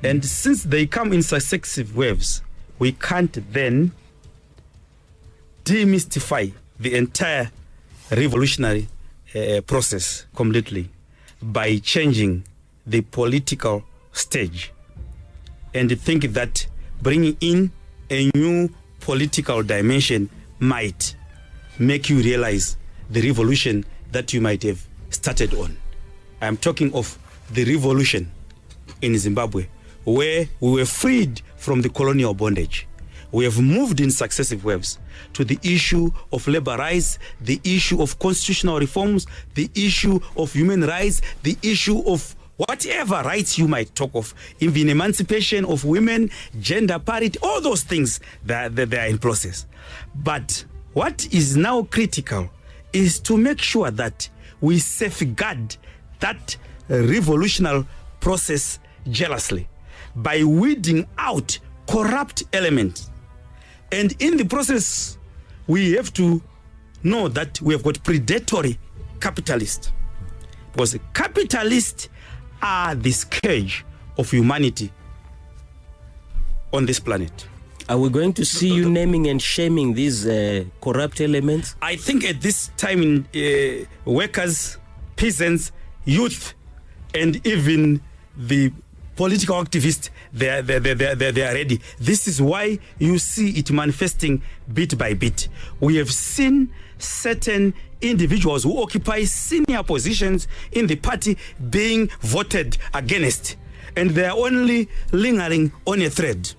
And since they come in successive waves, we can't then demystify the entire revolutionary process completely by changing the political stage and think that bringing in a new political dimension might make you realize the revolution that you might have started on. I'm talking of the revolution in Zimbabwe, where we were freed from the colonial bondage. We have moved in successive waves to the issue of labor rights, the issue of constitutional reforms, the issue of human rights, the issue of whatever rights you might talk of, even emancipation of women, gender parity, all those things that they are in process. But what is now critical is to make sure that we safeguard that revolutionary process jealously by weeding out corrupt elements. And in the process, we have to know that we have got predatory capitalists. Because capitalists are the scourge of humanity on this planet. Are we going to see you naming and shaming these corrupt elements? I think at this time, workers, peasants, youth, and even the political activists, they are ready. This is why you see it manifesting bit by bit. We have seen certain individuals who occupy senior positions in the party being voted against, and they are only lingering on a thread.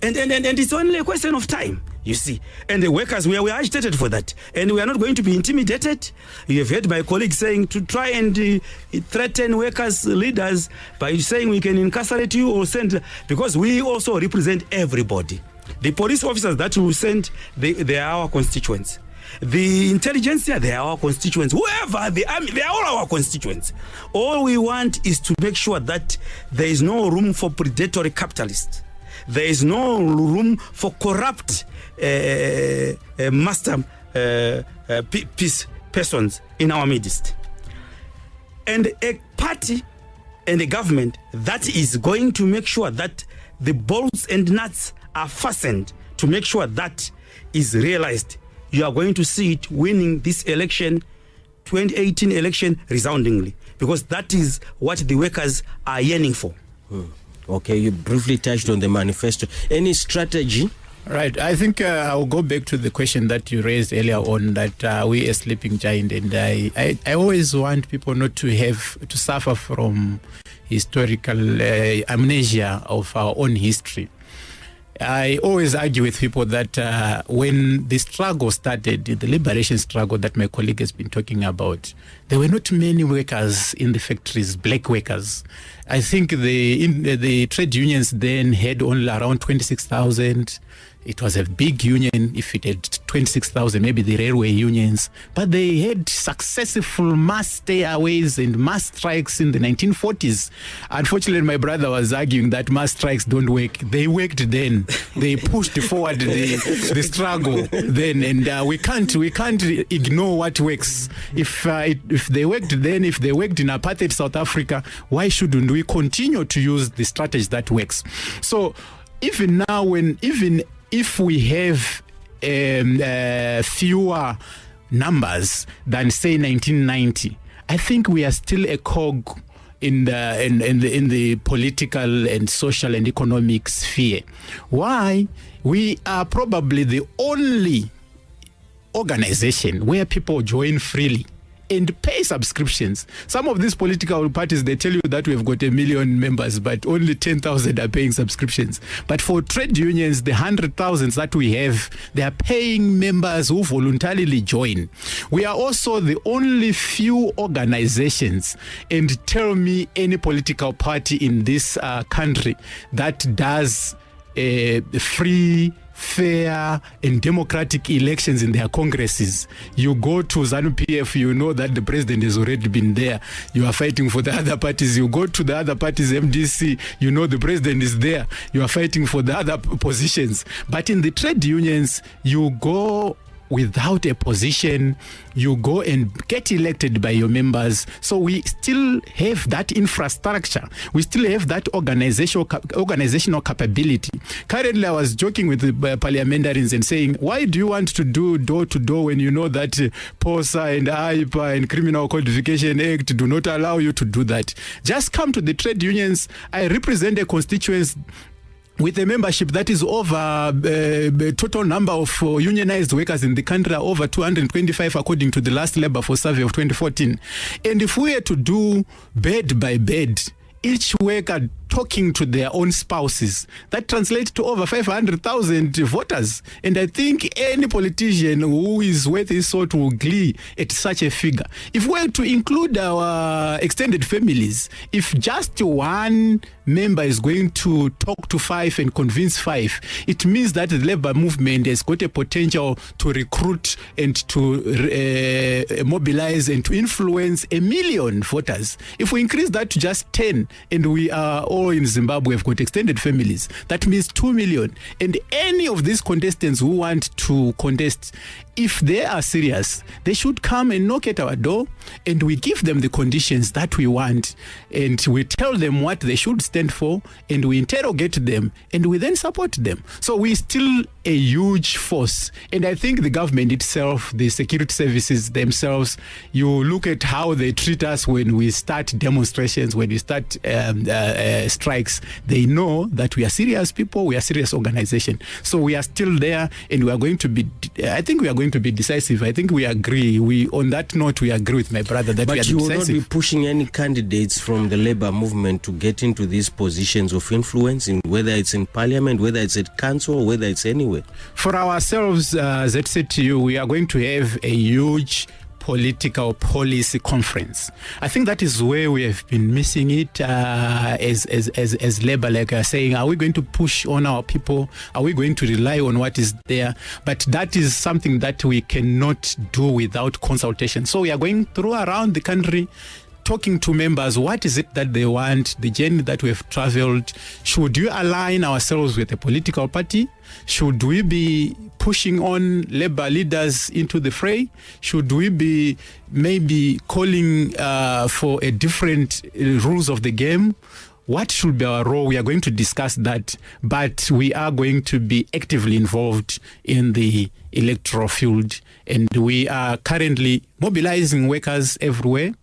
And it's only a question of time, you see. And the workers, we are agitated for that. And we are not going to be intimidated. You have heard my colleagues saying to try and threaten workers' leaders by saying we can incarcerate you or send, because we also represent everybody. The police officers that we send, they are our constituents. The intelligentsia, they are our constituents. Whoever, the army, they are all our constituents. All we want is to make sure that there is no room for predatory capitalists. There is no room for corrupt master peace persons in our midst. And a party and a government that is going to make sure that the bolts and nuts are fastened to make sure that is realized. You are going to see it winning this election, 2018 election, resoundingly, because that is what the workers are yearning for. Okay, you briefly touched on the manifesto. Any strategy? Right. I think I'll go back to the question that you raised earlier on, that we a sleeping giant, and I always want people not to have to suffer from historical amnesia of our own history. I always argue with people that when the struggle started, the liberation struggle that my colleague has been talking about, there were not many workers in the factories, black workers. I think the trade unions then had only around 26,000. It was a big union. If it had 26,000, maybe the railway unions. But they had successful mass stayaways and mass strikes in the 1940s. Unfortunately, my brother was arguing that mass strikes don't work. They worked then. They pushed forward the struggle then, and we can't ignore what works. If they worked then, if they worked in apartheid South Africa, why shouldn't we continue to use the strategy that works? So even now, even if we have fewer numbers than say 1990, I think we are still a cog in the political and social and economic sphere. Why? We are probably the only organization where people join freely and pay subscriptions. Some of these political parties, they tell you that we've got 1 million members, but only 10,000 are paying subscriptions. But for trade unions, the 100,000 that we have, they are paying members who voluntarily join. We are also the only few organizations, and tell me any political party in this country that does free, fair and democratic elections in their congresses. You go to ZANU-PF, you know that the president has already been there. You are fighting for the other parties. You go to the other parties, MDC, you know the president is there. You are fighting for the other positions. But in the trade unions, you go without a position, you go and get elected by your members. So we still have that infrastructure. We still have that organizational capability. Currently, I was joking with the parliamentarians and saying, why do you want to do door-to-door when you know that POSA and IPA and Criminal Codification Act do not allow you to do that? Just come to the trade unions. I represent a constituency with a membership that is over total number of unionized workers in the country are over 225 according to the last Labour Force survey of 2014. And if we were to do bed by bed, each worker talking to their own spouses, that translates to over 500,000 voters. And I think any politician who is worth his salt will glee at such a figure. If we were to include our extended families, if just one member is going to talk to 5 and convince 5, it means that the labor movement has got a potential to recruit and to mobilize and to influence 1 million voters. If we increase that to just 10, and we are all in Zimbabwe have got extended families, that means 2 million. And any of these contestants who want to contest, if they are serious, they should come and knock at our door, and we give them the conditions that we want, and we tell them what they should stand for, and we interrogate them, and we then support them. So we're still a huge force. And I think the government itself, the security services themselves, you look at how they treat us when we start demonstrations, when we start strikes, they know that we are serious people, we are serious organization. So we are still there, and we are going to be, I think we are going to be decisive. I think we agree. On that note, we agree with my brother that we are decisive. But you will not be pushing any candidates from the labor movement to get into these positions of influence, whether it's in parliament, whether it's at council, or whether it's anywhere? For ourselves, ZCTU, we are going to have a huge political policy conference. I think that is where we have been missing it as labor, like saying, are we going to push on our people? Are we going to rely on what is there? But that is something that we cannot do without consultation. So we are going through around the country, talking to members, what is it that they want, the journey that we have traveled. Should you align ourselves with a political party? Should we be pushing on labor leaders into the fray? Should we be maybe calling for a different rules of the game? What should be our role? We are going to discuss that, but we are going to be actively involved in the electoral field, and we are currently mobilizing workers everywhere.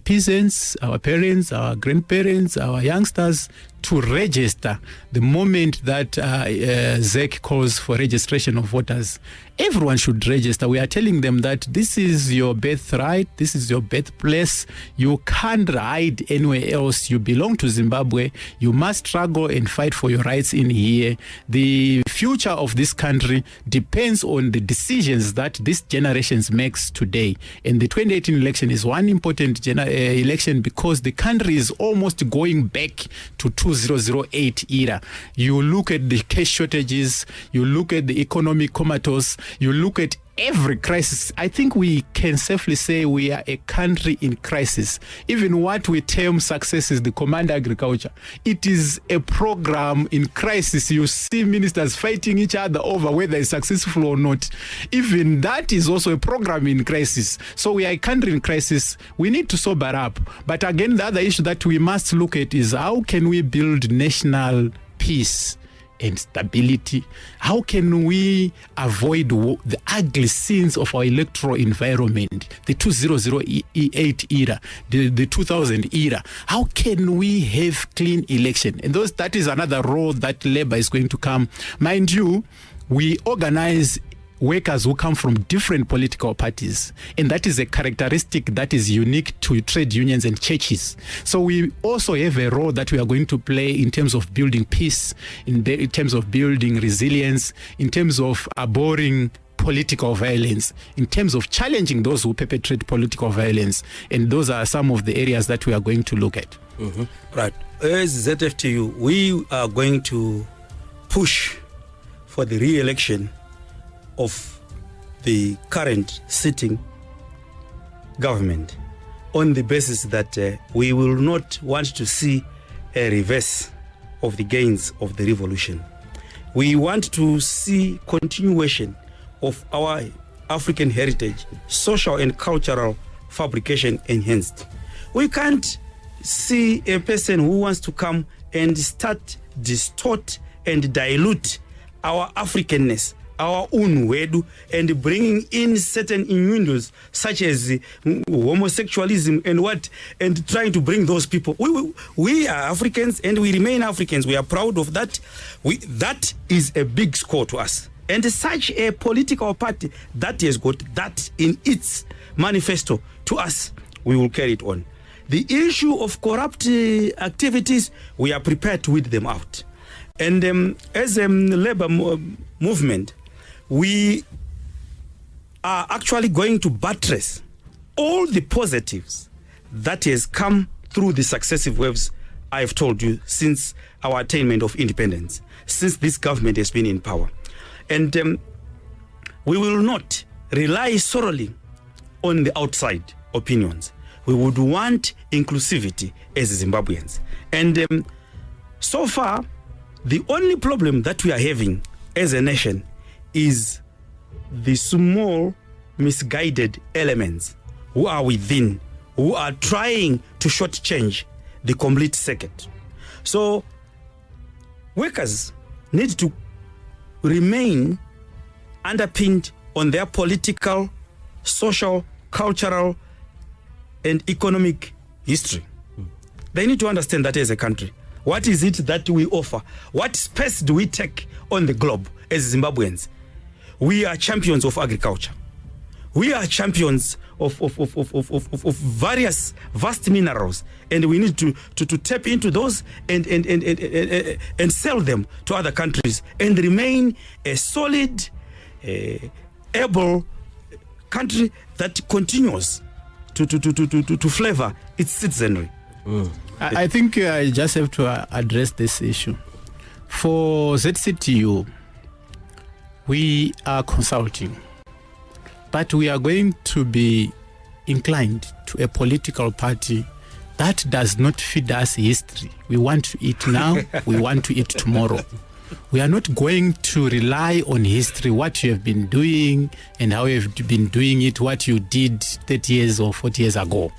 Peasants, our parents, our grandparents, our youngsters, to register. The moment that ZEC calls for registration of voters, everyone should register. We are telling them that this is your birthright, this is your birthplace. You can't hide anywhere else. You belong to Zimbabwe. You must struggle and fight for your rights in here. The future of this country depends on the decisions that this generation makes today. And the 2018 election is one important election because the country is almost going back to 2008 era. You look at the cash shortages, you look at the economic comatose, you look at every crisis. I think we can safely say we are a country in crisis. Even what we term success is the command agriculture. It is a program in crisis. You see ministers fighting each other over whether it's successful or not. Even that is also a program in crisis. So we are a country in crisis. We need to sober up. But again, the other issue that we must look at is how can we build national peace and stability? How can we avoid the ugly scenes of our electoral environment, the 2008 era, the 2000 era? How can we have clean election? And that is another role that Labour is going to come. Mind you, we organize workers who come from different political parties, and that is a characteristic that is unique to trade unions and churches. So we also have a role that we are going to play in terms of building peace, in terms of building resilience, in terms of abhorring political violence, in terms of challenging those who perpetrate political violence. And those are some of the areas that we are going to look at. Right. As ZFTU, we are going to push for the re-election of the current sitting government on the basis that we will not want to see a reverse of the gains of the revolution. We want to see continuation of our African heritage, social and cultural fabrication enhanced. We can't see a person who wants to come and start distort and dilute our Africanness, our own wedu, and bringing in certain innuendos such as homosexualism and trying to bring those people. We are Africans and we remain Africans. We are proud of that. That is a big score to us. And such a political party that has got that in its manifesto to us, we will carry it on. The issue of corrupt activities, we are prepared to weed them out. And as a labor movement, we are actually going to buttress all the positives that has come through the successive waves I have told you since our attainment of independence, since this government has been in power. And we will not rely solely on the outside opinions. We would want inclusivity as Zimbabweans. And so far, the only problem that we are having as a nation is the small misguided elements who are within, who are trying to shortchange the complete circuit. So workers need to remain underpinned on their political, social, cultural, and economic history. They need to understand that as a country. What is it that we offer? What space do we take on the globe as Zimbabweans? We are champions of agriculture. We are champions of various vast minerals, and we need to tap into those and sell them to other countries and remain a solid, able country that continues to flavor its citizenry. I think I just have to address this issue. For ZCTU, we are consulting, but we are going to be inclined to a political party that does not feed us history. We want to eat now, we want to eat tomorrow. We are not going to rely on history, what you have been doing and how you have been doing it, what you did 30 years or 40 years ago.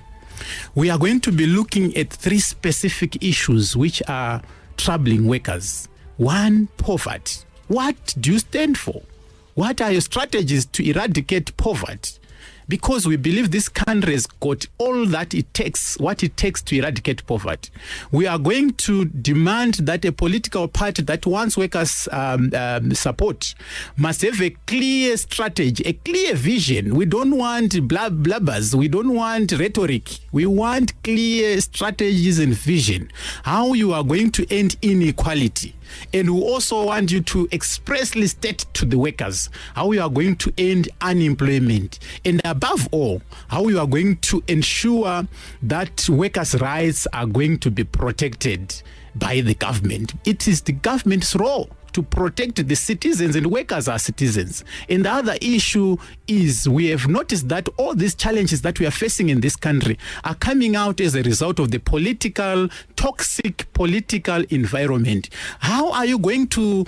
We are going to be looking at 3 specific issues which are troubling workers. 1, poverty. What do you stand for? What are your strategies to eradicate poverty? Because we believe this country has got all that it takes, what it takes to eradicate poverty. We are going to demand that a political party that wants workers' support must have a clear strategy, a clear vision. We don't want blabbers. We don't want rhetoric. We want clear strategies and vision. How you are going to end inequality. And we also want you to expressly state to the workers how you are going to end unemployment. And above all, how you are going to ensure that workers' rights are going to be protected by the government. It is the government's role to protect the citizens, and workers are citizens. And the other issue is we have noticed that all these challenges that we are facing in this country are coming out as a result of the toxic political environment. How are you going to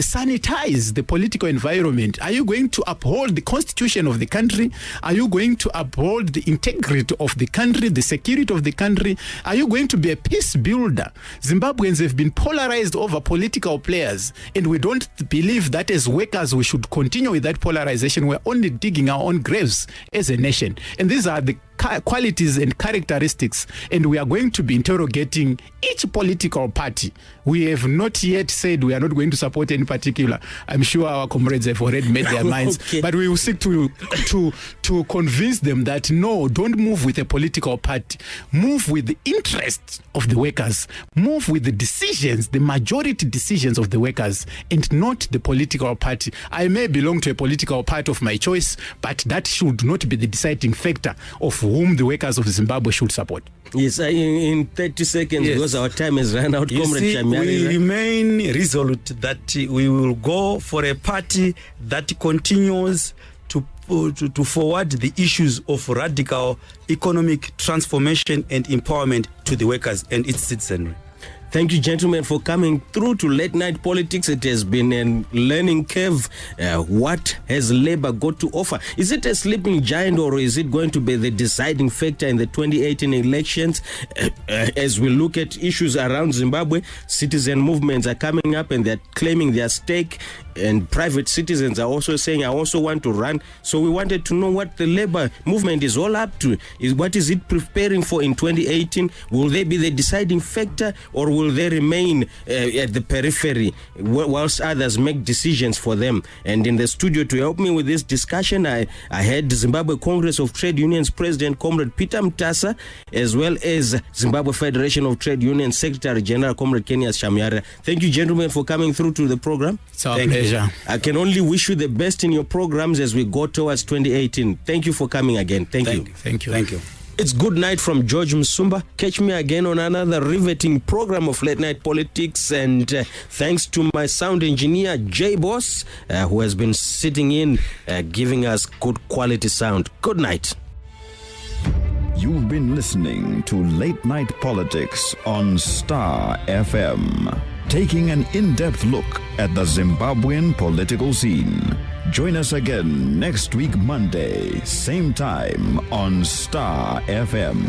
sanitize the political environment? Are you going to uphold the constitution of the country? Are you going to uphold the integrity of the country, the security of the country? Are you going to be a peace builder? Zimbabweans have been polarized over political players, and we don't believe that as workers we should continue with that polarization. We're only digging our own graves as a nation, and these are the qualities and characteristics, and we are going to be interrogating each political party. We have not yet said we are not going to support any particular. I'm sure our comrades have already made their minds, okay. But we will seek to convince them that no, don't move with a political party. Move with the interests of the workers. Move with the decisions, the majority decisions of the workers, and not the political party. I may belong to a political party of my choice, but that should not be the deciding factor of whom the workers of Zimbabwe should support. Yes, in 30 seconds, yes. Because our time has run out. You see, we remain resolute that we will go for a party that continues to forward the issues of radical economic transformation and empowerment to the workers and its citizenry. Thank you, gentlemen, for coming through to Late Night Politics. It has been a learning curve. What has Labour got to offer? Is it a sleeping giant, or is it going to be the deciding factor in the 2018 elections? As we look at issues around Zimbabwe, citizen movements are coming up and they're claiming their stake, and private citizens are also saying, I also want to run. So we wanted to know what the Labour movement is all up to. What is it preparing for in 2018? Will they be the deciding factor, or will they remain at the periphery whilst others make decisions for them? And in the studio to help me with this discussion, I had Zimbabwe Congress of Trade Unions President Comrade Peter Mutasa, as well as Zimbabwe Federation of Trade Unions Secretary General Comrade Kennias Shamuyarira. Thank you, gentlemen, for coming through to the program. It's our pleasure. I can only wish you the best in your programs as we go towards 2018. Thank you for coming again. Thank you. Thank you. Thank you. It's good night from George Musumba. Catch me again on another riveting program of Late Night Politics. And thanks to my sound engineer, J Boss, who has been sitting in, giving us good quality sound. Good night. You've been listening to Late Night Politics on Star FM, taking an in-depth look at the Zimbabwean political scene. Join us again next week, Monday, same time on Star FM.